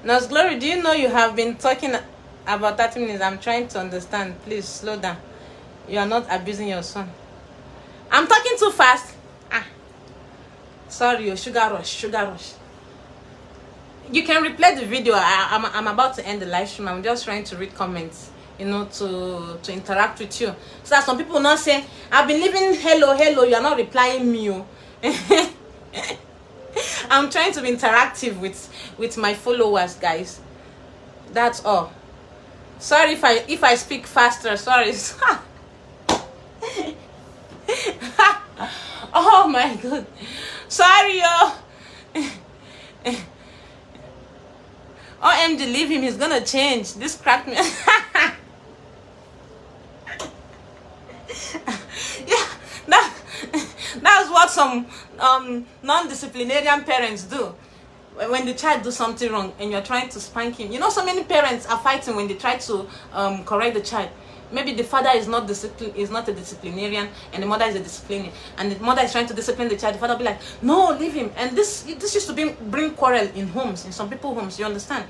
Nurse Glory, do you know you have been talking about 30 minutes? I'm trying to understand. Please slow down. You are not abusing your son. I'm talking too fast. Sorry, sugar rush. You can replay the video. I'm about to end the live stream. I'm just trying to read comments, you know, to interact with you. So that some people will not say, I've been leaving hello, you are not replying me. I'm trying to be interactive with my followers, guys. That's all. Sorry if I speak faster. Sorry. Oh my god. Sorry, yo. OMG, leave him. He's gonna change. This cracked me. Yeah, that's what some non-disciplinarian parents do. When the child do something wrong and you're trying to spank him. You know, so many parents are fighting when they try to correct the child. maybe the father is not a disciplinarian, and the mother is a disciplinarian, and the mother is trying to discipline the child. The father will be like, no, leave him. And this used to bring quarrel in homes, in some people's homes. You understand?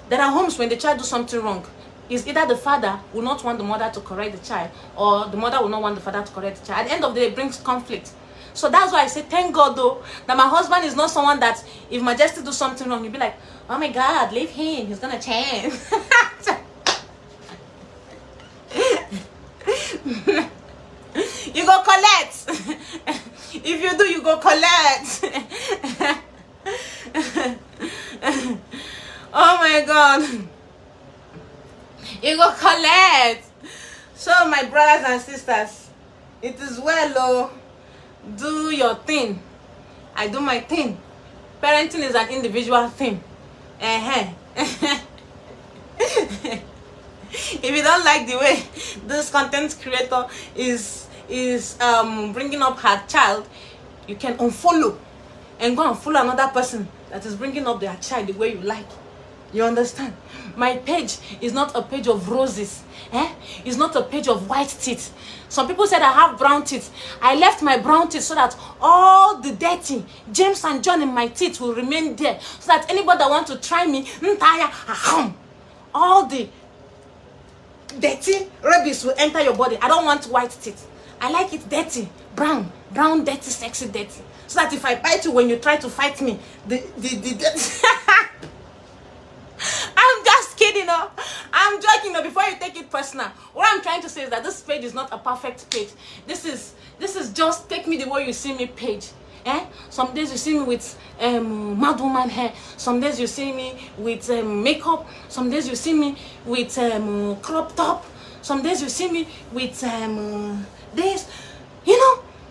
There are homes when the child do something wrong, is either the father will not want the mother to correct the child, or the mother will not want the father to correct the child. At the end of the day, it brings conflict. So that's why I say, thank God though, that my husband is not someone that if Majesty do something wrong, you'll be like, oh my God, leave him, he's gonna change. You go collect. If you do, you go collect. Oh my God. You go collect. So my brothers and sisters, it is well, oh, do your thing. I do my thing. Parenting is an individual thing. If you don't like the way this content creator is bringing up her child, you can unfollow and go and follow another person that is bringing up their child the way you like. You understand? My page is not a page of roses. It's not a page of white teeth. Some people said I have brown teeth. I left my brown teeth so that all the dirty James and John in my teeth will remain there, so that anybody that wants to try me, all the dirty rabies will enter your body. I don't want white teeth. I like it dirty, brown, dirty, sexy, dirty. So that if I bite you when you try to fight me, the I'm just kidding, I'm joking, before you take it personal. What I'm trying to say is that this page is not a perfect page. This is just take me the way you see me page. Some days you see me with mad woman hair. Some days you see me with makeup. Some days you see me with crop top. Some days you see me with this,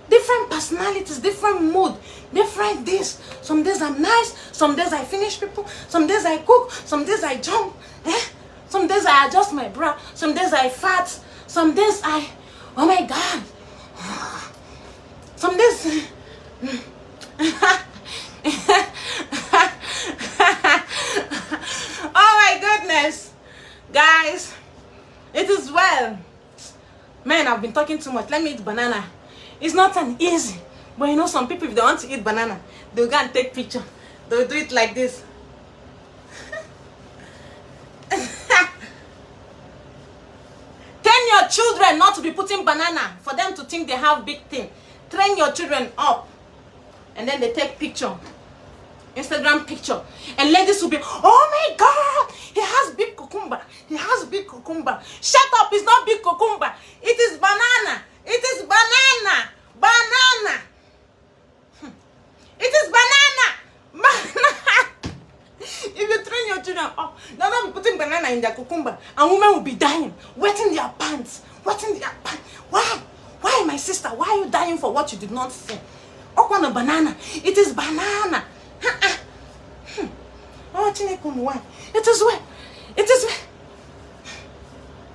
different personalities, different mood, different this. Some days I'm nice, some days I finish people, some days I cook, some days I jump, some days I adjust my bra, some days I fat, some days I, oh my God, some days, oh my goodness, guys, it is well. Man, I've been talking too much. Let me eat banana. It's not an easy, but some people, if they want to eat banana, they'll go and take picture. They'll do it like this. Train your children not to be putting banana for them to think they have big thing. Train your children up, and then they take picture, Instagram picture, and ladies will be, oh my God, he has big cucumber. He has big cucumber. Shut up! It's not big cucumber. It is banana. It is banana. Banana. It is banana. Banana. If you train your children up, they'll not be putting banana in their cucumber, and women will be dying, wetting their pants, Why? Why, my sister? Why are you dying for what you did not say? Oh, one a banana. It is banana. Oh, Chineke, it is well. It is well.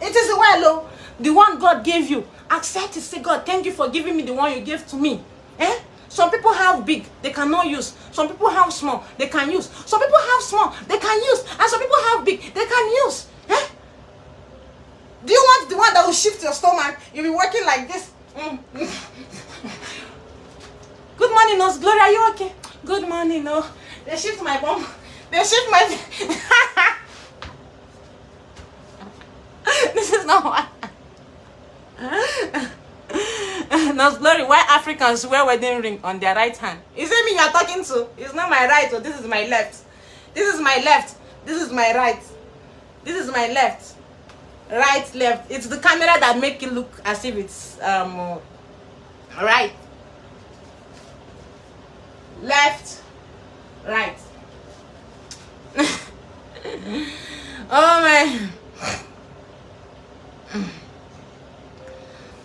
It is well, oh. The one God gave you. Accept it. Say, God, thank you for giving me the one you gave to me. Some people have big, they cannot use. Some people have small, they can use. Some people have small, they can use. And some people have big, they can use. Do you want the one that will shift your stomach? You'll be working like this. Good morning, Nurse Gloria. Are you okay? Good morning, no. They shift my bum. They shift my... This is not what... Nurse Glory, why Africans wear wedding ring on their right hand? Is it me you are talking to? It's not my right, or this is my left. This is my left. This is my right. This is my left. Right, left. It's the camera that make it look as if it's right. Left, right. Oh my.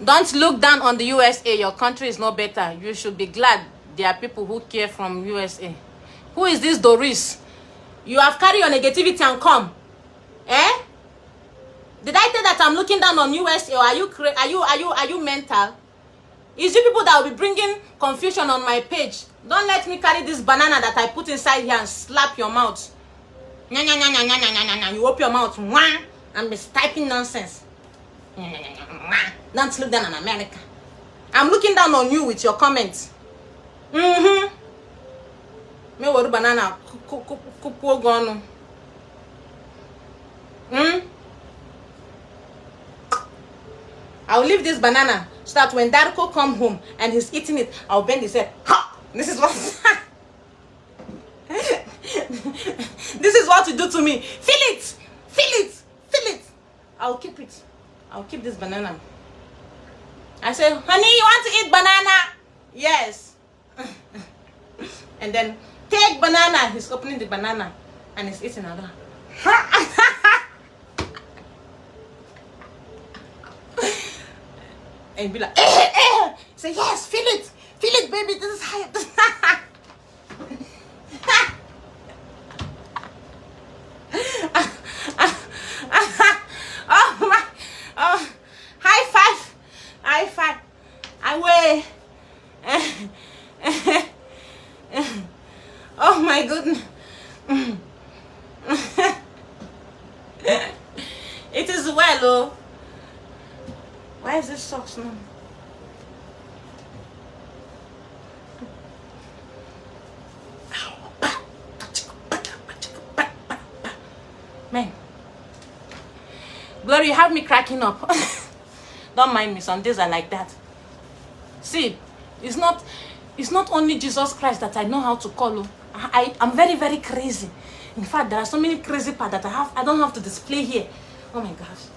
Don't look down on the USA. Your country is no better. You should be glad there are people who care from USA. Who is this Doris? You have carried your negativity and come. Did I tell that I'm looking down on USA, or are you mental? It's you people that will be bringing confusion on my page. Don't let me carry this banana that I put inside here and slap your mouth. You open your mouth and be typing nonsense. Don't look down on America. I'm looking down on you with your comments. Me waru banana kuku gonu. I'll leave this banana so that when Darko come home and he's eating it, I'll bend his head. Ha! This is what this is what you do to me. Feel it! Feel it! Feel it! I'll keep it. I'll keep this banana. I say, honey, you want to eat banana? Yes. And then take banana. He's opening the banana and he's eating another. And be like, say, yes, feel it, baby. This is high. Oh my, oh, high five. I weigh. Oh my goodness. It is well, oh. Why is this socks now? Man, Glory, you have me cracking up. Don't mind me, some days are like that. See, it's not only Jesus Christ that I know how to call. I'm very, very crazy. In fact, there are so many crazy parts that I don't have to display here. Oh my gosh.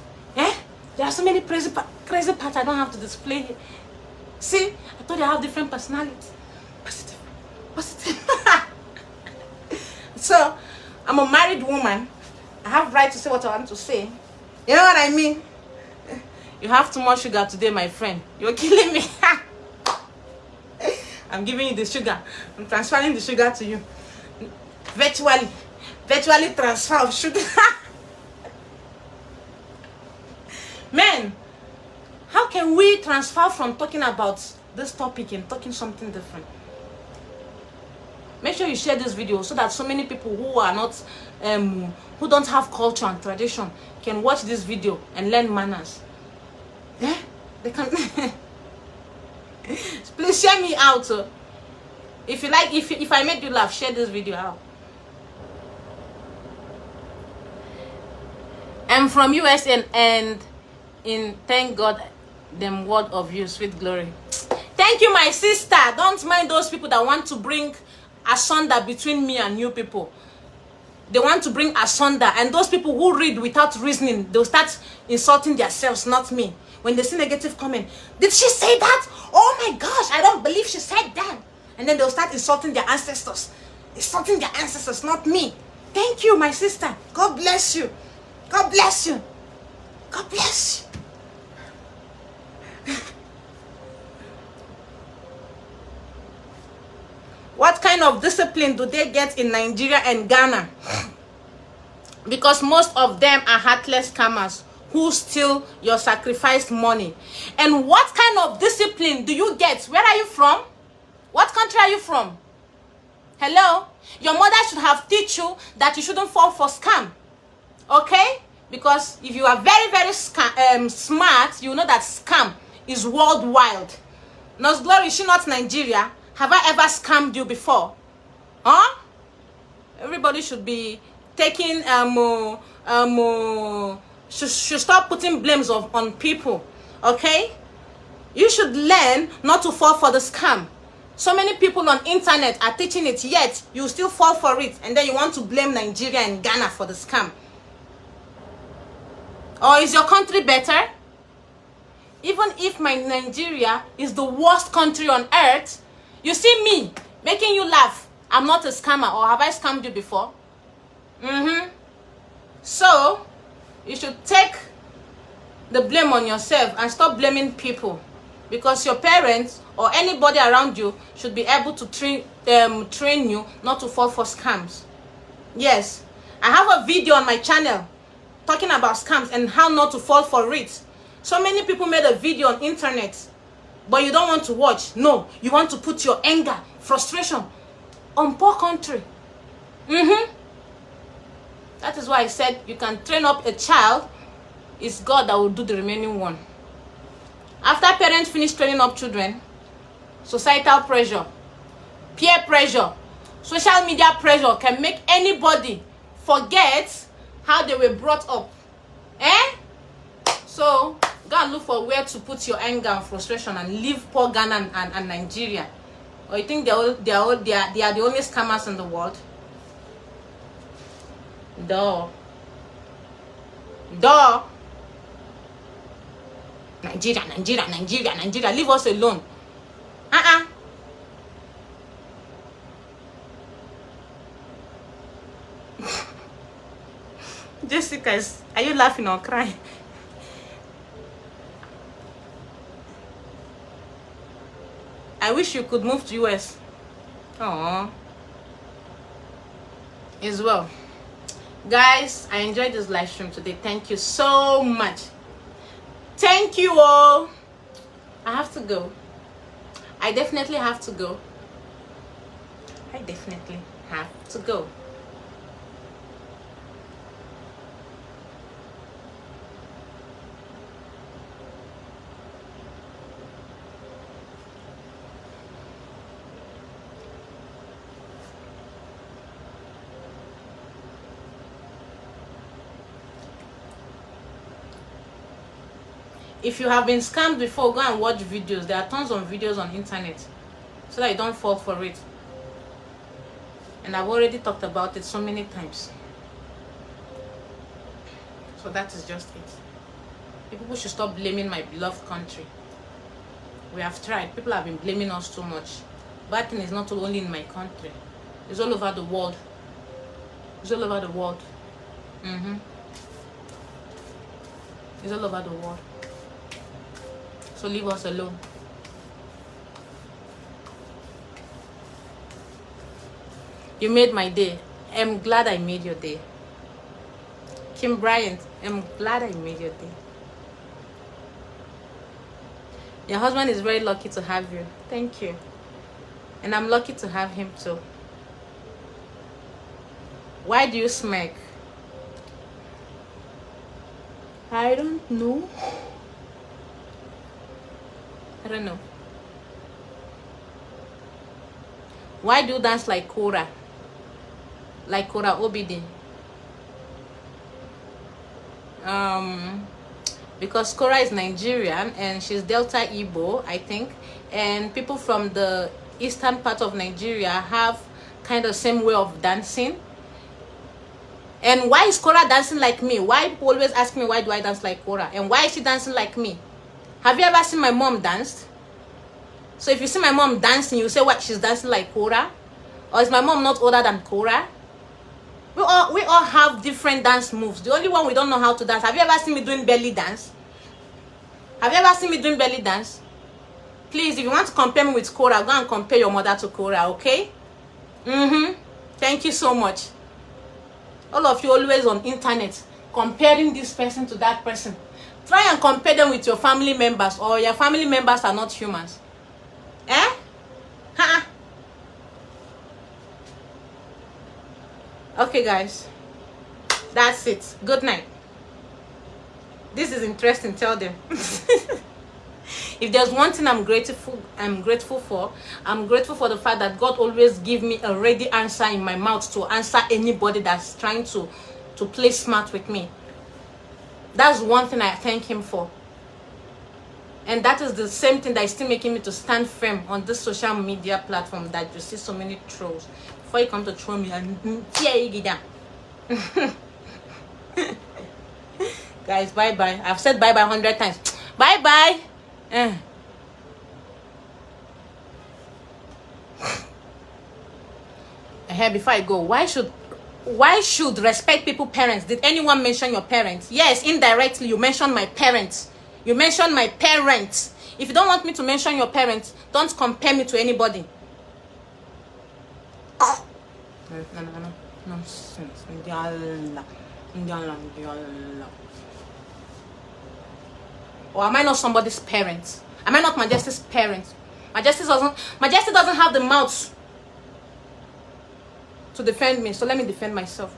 There are so many crazy parts I don't have to display here. See, I thought I have different personalities. Positive. So, I'm a married woman. I have right to say what I want to say. You know what I mean? You have too much sugar today, my friend. You're killing me. I'm giving you the sugar. I'm transferring the sugar to you. Virtually transfer of sugar. Men, how can we transfer from talking about this topic and talking something different? Make sure you share this video so that so many people who are not, who don't have culture and tradition can watch this video and learn manners. Yeah, they can. Please share me out. If you like, if I made you laugh, share this video out. I'm from US and in thank God them word of you, sweet Glory. Thank you, my sister. Don't mind those people that want to bring asunder between me and you people. They want to bring asunder, and those people who read without reasoning, they'll start insulting themselves, not me. When they see negative comment, did she say that? Oh my gosh, I don't believe she said that. And then they'll start insulting their ancestors. Insulting their ancestors, not me. Thank you, my sister. God bless you. God bless you. God bless you. What kind of discipline do they get in Nigeria and Ghana? Because most of them are heartless scammers who steal your sacrificed money. And what kind of discipline do you get? Where are you from? What country are you from? Hello? Your mother should have taught you that you shouldn't fall for scam. Okay? Because if you are very, very smart, you know that scam is worldwide. Nurse Glory, is she not Nigeria? Have I ever scammed you before? Huh? Everybody should be taking should stop putting blames on people. Okay? You should learn not to fall for the scam. So many people on internet are teaching it, yet you still fall for it, and then you want to blame Nigeria and Ghana for the scam. Or is your country better? Even if my Nigeria is the worst country on earth, you see me making you laugh, I'm not a scammer. Or have I scammed you before? So you should take the blame on yourself and stop blaming people, because your parents or anybody around you should be able to train you not to fall for scams. Yes, I have a video on my channel talking about scams and how not to fall for it. So many people made a video on internet, but you don't want to watch. No, you want to put your anger, frustration on poor country. That is why I said you can train up a child it's God that will do the remaining one. After parents finish training up children, societal pressure, peer pressure, social media pressure can make anybody forget how they were brought up. So go and look for where to put your anger and frustration and leave poor Ghana and Nigeria. Or you think they are the only scammers in the world? Duh. Nigeria, leave us alone. Jessica, are you laughing or crying? I wish you could move to US. Aww. As well. Guys, I enjoyed this live stream today. Thank you so much. Thank you all. I have to go. I definitely have to go. If you have been scammed before, go and watch videos. There are tons of videos on internet, so that you don't fall for it. And I've already talked about it so many times. So that is just it. People should stop blaming my beloved country. We have tried. People have been blaming us too much. Bad thing is not only in my country. It's all over the world. It's all over the world. It's all over the world. So leave us alone. You made my day. I'm glad I made your day. Kim Bryant, I'm glad I made your day. Your husband is very lucky to have you. Thank you. And I'm lucky to have him too. Why do you smirk? I don't know. I don't know. Why do you dance like Cora? Like Cora Obidi? Because Cora is Nigerian and she's Delta Igbo, I think. And people from the eastern part of Nigeria have kind of same way of dancing. And why is Cora dancing like me? Why people always ask me why do I dance like Cora? And why is she dancing like me? Have you ever seen my mom dance? So if you see my mom dancing, you say what, she's dancing like Cora? Or is my mom not older than Cora? We all have different dance moves. The only one we don't know how to dance. Have you ever seen me doing belly dance? Have you ever seen me doing belly dance? Please, if you want to compare me with Cora, go and compare your mother to Cora, okay? Thank you so much. All of you always on internet comparing this person to that person. Try and compare them with your family members, or your family members are not humans. Okay, guys. That's it. Good night. This is interesting. Tell them. If there's one thing I'm grateful for, I'm grateful for the fact that God always give me a ready answer in my mouth to answer anybody that's trying to play smart with me. That's one thing I thank him for. And that is the same thing that is still making me to stand firm on this social media platform that you see so many trolls. Before you come to troll me and tear you down. Guys, bye-bye. I've said bye-bye 100 times. Bye-bye. Before I go, why should respect people parents? Did anyone mention your parents? Yes, indirectly you mentioned my parents. You mentioned my parents. If you don't want me to mention your parents, don't compare me to anybody. No. Nonsense. Or am I not somebody's parent? Am I not Majesty's parent? Majesty doesn't have the mouth to defend me, so let me defend myself.